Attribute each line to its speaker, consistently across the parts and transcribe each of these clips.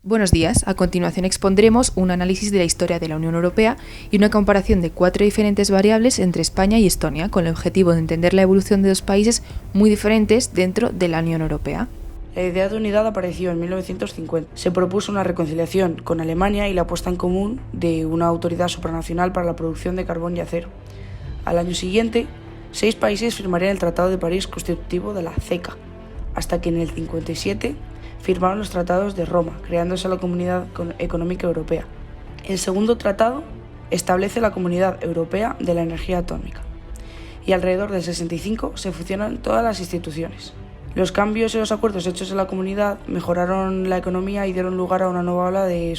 Speaker 1: Buenos días, a continuación expondremos un análisis de la historia de la Unión Europea y una comparación de 4 diferentes variables entre España y Estonia, con el objetivo de entender la evolución de dos países muy diferentes dentro de la Unión Europea.
Speaker 2: La idea de unidad apareció en 1950. Se propuso una reconciliación con Alemania y la puesta en común de una autoridad supranacional para la producción de carbón y acero. Al año siguiente, 6 países firmarían el Tratado de París constitutivo de la CECA, hasta que en el 57 firmaron los tratados de Roma, creándose la Comunidad Económica Europea. El segundo tratado establece la Comunidad Europea de la Energía Atómica, y alrededor del 65 se fusionan todas las instituciones. Los cambios y los acuerdos hechos en la comunidad mejoraron la economía y dieron lugar a una nueva ola de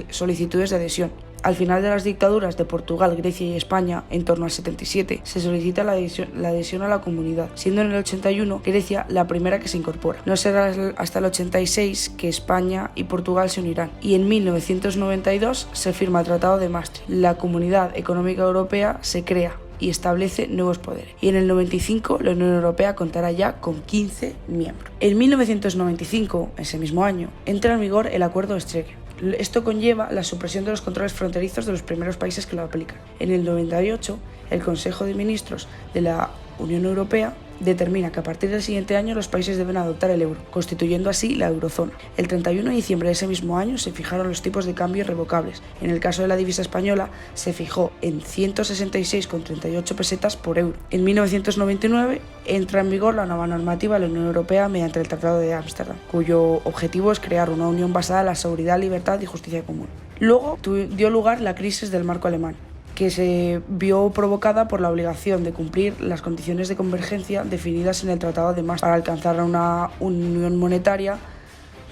Speaker 2: solicitudes de adhesión. Al final de las dictaduras de Portugal, Grecia y España, en torno al 77, se solicita la adhesión a la comunidad, siendo en el 81 Grecia la primera que se incorpora. No será hasta el 86 que España y Portugal se unirán, y en 1992 se firma el Tratado de Maastricht. La Comunidad Económica Europea se crea y establece nuevos poderes. Y en el 95 la Unión Europea contará ya con 15 miembros. En 1995, ese mismo año, entra en vigor el Acuerdo de Schengen. Esto conlleva la supresión de los controles fronterizos de los primeros países que lo aplican. En el 98, el Consejo de Ministros de la Unión Europea determina que a partir del siguiente año los países deben adoptar el euro, constituyendo así la eurozona. El 31 de diciembre de ese mismo año se fijaron los tipos de cambio irrevocables. En el caso de la divisa española se fijó en 166,38 pesetas por euro. En 1999 entra en vigor la nueva normativa de la Unión Europea mediante el Tratado de Ámsterdam, cuyo objetivo es crear una unión basada en la seguridad, libertad y justicia común. Luego dio lugar la crisis del marco alemán, que se vio provocada por la obligación de cumplir las condiciones de convergencia definidas en el Tratado de Maastricht. Para alcanzar una unión monetaria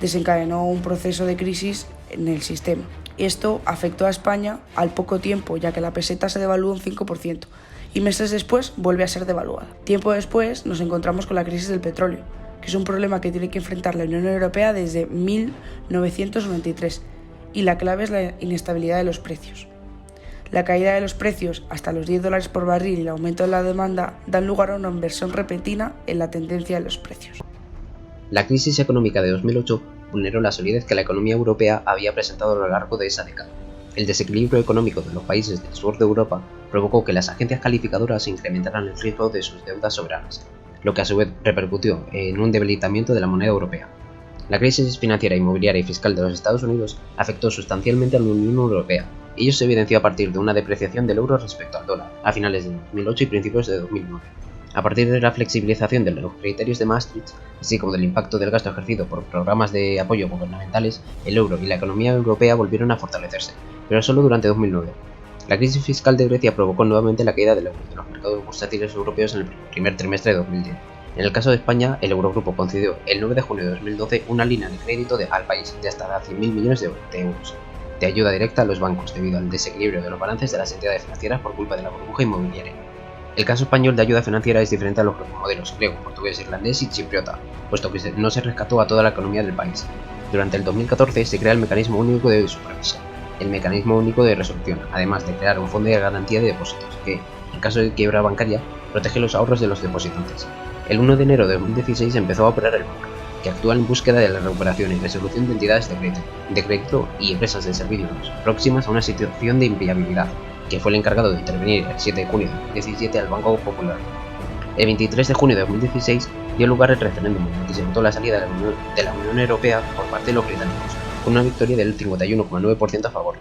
Speaker 2: desencadenó un proceso de crisis en el sistema. Esto afectó a España al poco tiempo, ya que la peseta se devaluó un 5% y meses después vuelve a ser devaluada. Tiempo después nos encontramos con la crisis del petróleo, que es un problema que tiene que enfrentar la Unión Europea desde 1993, y la clave es la inestabilidad de los precios. La caída de los precios hasta los $10 por barril y el aumento de la demanda dan lugar a una inversión repentina en la tendencia de los precios.
Speaker 3: La crisis económica de 2008 vulneró la solidez que la economía europea había presentado a lo largo de esa década. El desequilibrio económico de los países del sur de Europa provocó que las agencias calificadoras incrementaran el riesgo de sus deudas soberanas, lo que a su vez repercutió en un debilitamiento de la moneda europea. La crisis financiera, inmobiliaria y fiscal de los Estados Unidos afectó sustancialmente a la Unión Europea. Ello se evidenció a partir de una depreciación del euro respecto al dólar, a finales de 2008 y principios de 2009. A partir de la flexibilización de los criterios de Maastricht, así como del impacto del gasto ejercido por programas de apoyo gubernamentales, el euro y la economía europea volvieron a fortalecerse, pero solo durante 2009. La crisis fiscal de Grecia provocó nuevamente la caída del euro de los mercados bursátiles europeos en el primer trimestre de 2010. En el caso de España, el Eurogrupo concedió el 9 de junio de 2012 una línea de crédito al país de hasta 100.000 millones de euros, de ayuda directa a los bancos debido al desequilibrio de los balances de las entidades financieras por culpa de la burbuja inmobiliaria. El caso español de ayuda financiera es diferente a los modelos griego, portugués, irlandés y chipriota, puesto que no se rescató a toda la economía del país. Durante el 2014 se crea el Mecanismo Único de Supervisión, el Mecanismo Único de Resolución, además de crear un fondo de garantía de depósitos que, en caso de quiebra bancaria, protege los ahorros de los depositantes. El 1 de enero de 2016 empezó a operar el BOC, que actúa en búsqueda de la recuperación y resolución de entidades de crédito y empresas de servicios próximas a una situación de inviabilidad, que fue el encargado de intervenir el 7 de junio de 2017 al Banco Popular. El 23 de junio de 2016 dio lugar el referéndum en el que se votó la salida de la Unión Europea por parte de los británicos, con una victoria del 51,9% a favor.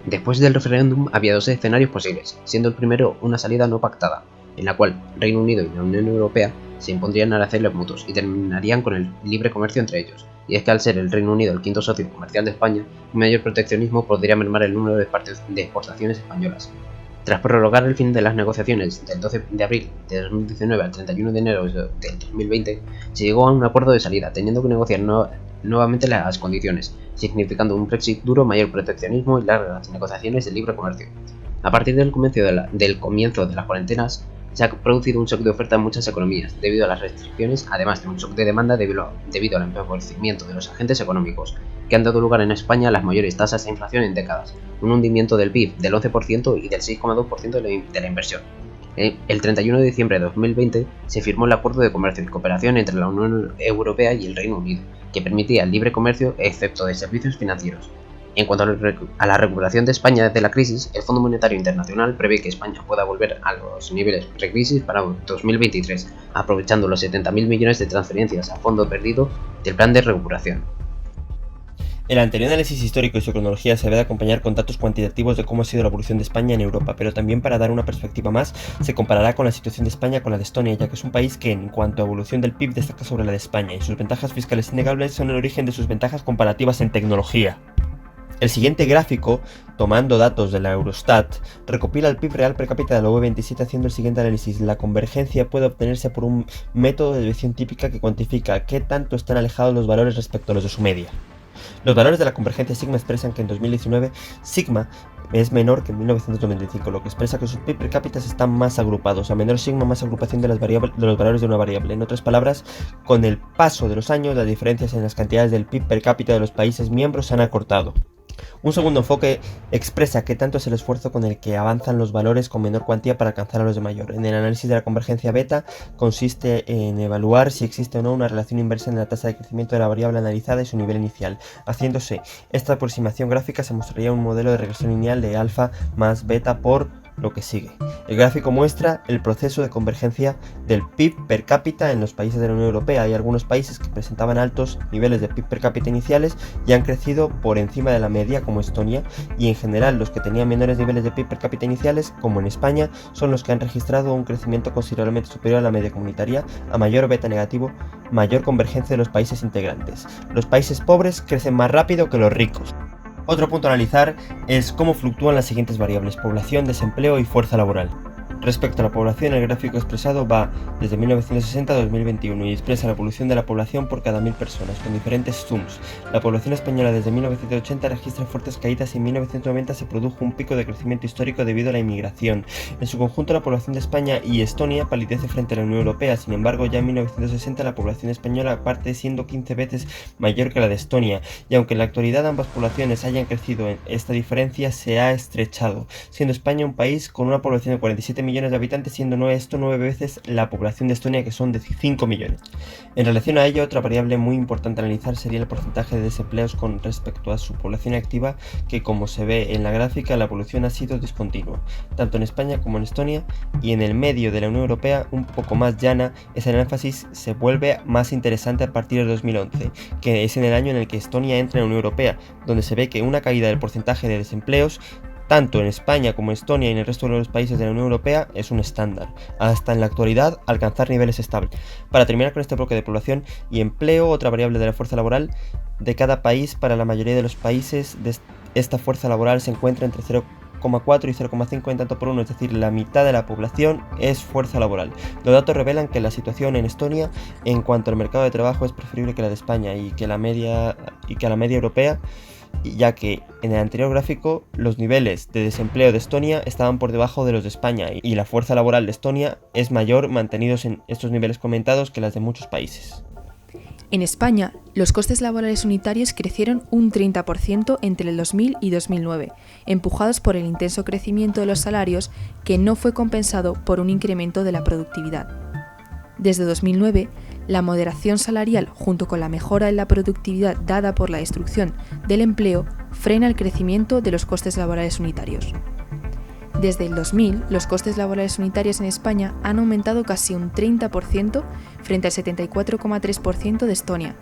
Speaker 3: Después del referéndum había dos escenarios posibles, siendo el primero una salida no pactada, en la cual Reino Unido y la Unión Europea se impondrían aranceles mutuos y terminarían con el libre comercio entre ellos, y es que al ser el Reino Unido el quinto socio comercial de España, un mayor proteccionismo podría mermar el número de exportaciones españolas. Tras prorrogar el fin de las negociaciones del 12 de abril de 2019 al 31 de enero del 2020, se llegó a un acuerdo de salida, teniendo que negociar nuevamente las condiciones, significando un Brexit duro, mayor proteccionismo y largas negociaciones de libre comercio. A partir del comienzo de las cuarentenas, se ha producido un shock de oferta en muchas economías, debido a las restricciones, además de un shock de demanda debido al empobrecimiento de los agentes económicos, que han dado lugar en España a las mayores tasas de inflación en décadas, un hundimiento del PIB del 11% y del 6,2% de la inversión. El 31 de diciembre de 2020 se firmó el Acuerdo de Comercio y Cooperación entre la Unión Europea y el Reino Unido, que permitía el libre comercio excepto de servicios financieros. En cuanto a la recuperación de España desde la crisis, el Fondo Monetario Internacional prevé que España pueda volver a los niveles precrisis para 2023, aprovechando los 70.000 millones de transferencias a fondo perdido del plan de recuperación.
Speaker 4: El anterior análisis histórico y su cronología se debe de acompañar con datos cuantitativos de cómo ha sido la evolución de España en Europa, pero también para dar una perspectiva más, se comparará con la situación de España con la de Estonia, ya que es un país que en cuanto a evolución del PIB destaca sobre la de España, y sus ventajas fiscales innegables son el origen de sus ventajas comparativas en tecnología. El siguiente gráfico, tomando datos de la Eurostat, recopila el PIB real per cápita de la UE27 haciendo el siguiente análisis. La convergencia puede obtenerse por un método de desviación típica que cuantifica qué tanto están alejados los valores respecto a los de su media. Los valores de la convergencia sigma expresan que en 2019 sigma es menor que en 1995, lo que expresa que sus PIB per cápita están más agrupados, a menor sigma más agrupación de los valores de una variable. En otras palabras, con el paso de los años, las diferencias en las cantidades del PIB per cápita de los países miembros se han acortado. Un segundo enfoque expresa qué tanto es el esfuerzo con el que avanzan los valores con menor cuantía para alcanzar a los de mayor. En el análisis de la convergencia beta consiste en evaluar si existe o no una relación inversa en la tasa de crecimiento de la variable analizada y su nivel inicial. Haciéndose esta aproximación gráfica se mostraría un modelo de regresión lineal de alfa más beta por lo que sigue. El gráfico muestra el proceso de convergencia del PIB per cápita en los países de la Unión Europea. Hay algunos países que presentaban altos niveles de PIB per cápita iniciales y han crecido por encima de la media, como Estonia, y en general los que tenían menores niveles de PIB per cápita iniciales, como en España, son los que han registrado un crecimiento considerablemente superior a la media comunitaria. A mayor beta negativo, mayor convergencia de los países integrantes. Los países pobres crecen más rápido que los ricos. Otro punto a analizar es cómo fluctúan las siguientes variables: población, desempleo y fuerza laboral. Respecto a la población, el gráfico expresado va desde 1960 a 2021 y expresa la evolución de la población por cada 1000 personas, con diferentes zooms. La población española desde 1980 registra fuertes caídas y en 1990 se produjo un pico de crecimiento histórico debido a la inmigración. En su conjunto, la población de España y Estonia palidece frente a la Unión Europea. Sin embargo, ya en 1960 la población española parte siendo 15 veces mayor que la de Estonia, y aunque en la actualidad ambas poblaciones hayan crecido, esta diferencia se ha estrechado, siendo España un país con una población de 47 millones de habitantes, siendo 9 veces la población de Estonia, que son de 5 millones. En relación a ello, otra variable muy importante a analizar sería el porcentaje de desempleados con respecto a su población activa, que como se ve en la gráfica, la evolución ha sido discontinua, tanto en España como en Estonia, y en el medio de la Unión Europea, un poco más llana. El énfasis se vuelve más interesante a partir de 2011, que es en el año en el que Estonia entra en la Unión Europea, donde se ve que una caída del porcentaje de desempleos tanto en España como en Estonia y en el resto de los países de la Unión Europea es un estándar, hasta en la actualidad alcanzar niveles estables. Para terminar con este bloque de población y empleo, otra variable de la fuerza laboral de cada país, para la mayoría de los países esta fuerza laboral se encuentra entre 0,4 y 0,5 en tanto por uno, es decir, la mitad de la población es fuerza laboral. Los datos revelan que la situación en Estonia en cuanto al mercado de trabajo es preferible que la de España y que a la media europea, ya que en el anterior gráfico los niveles de desempleo de Estonia estaban por debajo de los de España y la fuerza laboral de Estonia es mayor, mantenidos en estos niveles comentados, que las de muchos países.
Speaker 1: En España, los costes laborales unitarios crecieron un 30% entre el 2000 y 2009, empujados por el intenso crecimiento de los salarios que no fue compensado por un incremento de la productividad. Desde 2009, la moderación salarial, junto con la mejora en la productividad dada por la destrucción del empleo, frena el crecimiento de los costes laborales unitarios. Desde el 2000, los costes laborales unitarios en España han aumentado casi un 30% frente al 74,3% de Estonia,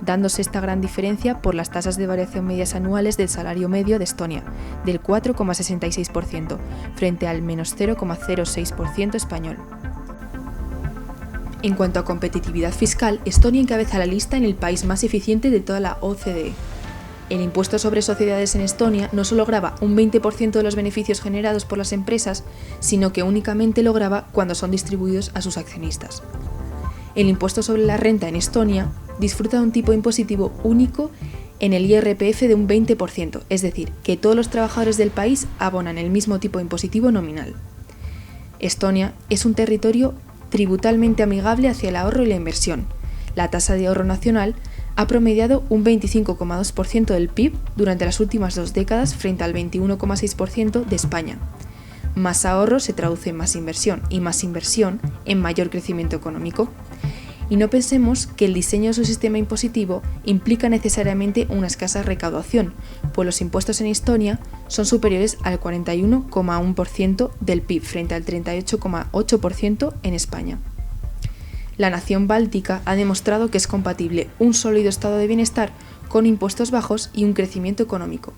Speaker 1: dándose esta gran diferencia por las tasas de variación medias anuales del salario medio de Estonia, del 4,66%, frente al menos 0,06% español. En cuanto a competitividad fiscal, Estonia encabeza la lista en el país más eficiente de toda la OCDE. El impuesto sobre sociedades en Estonia no solo grava un 20% de los beneficios generados por las empresas, sino que únicamente lo grava cuando son distribuidos a sus accionistas. El impuesto sobre la renta en Estonia disfruta de un tipo impositivo único en el IRPF de un 20%, es decir, que todos los trabajadores del país abonan el mismo tipo impositivo nominal. Estonia es un territorio tributalmente amigable hacia el ahorro y la inversión. La tasa de ahorro nacional ha promediado un 25,2% del PIB durante las últimas 2 décadas frente al 21,6% de España. Más ahorro se traduce en más inversión y más inversión en mayor crecimiento económico. Y no pensemos que el diseño de su sistema impositivo implica necesariamente una escasa recaudación, pues los impuestos en Estonia son superiores al 41,1% del PIB frente al 38,8% en España. La nación báltica ha demostrado que es compatible un sólido estado de bienestar con impuestos bajos y un crecimiento económico.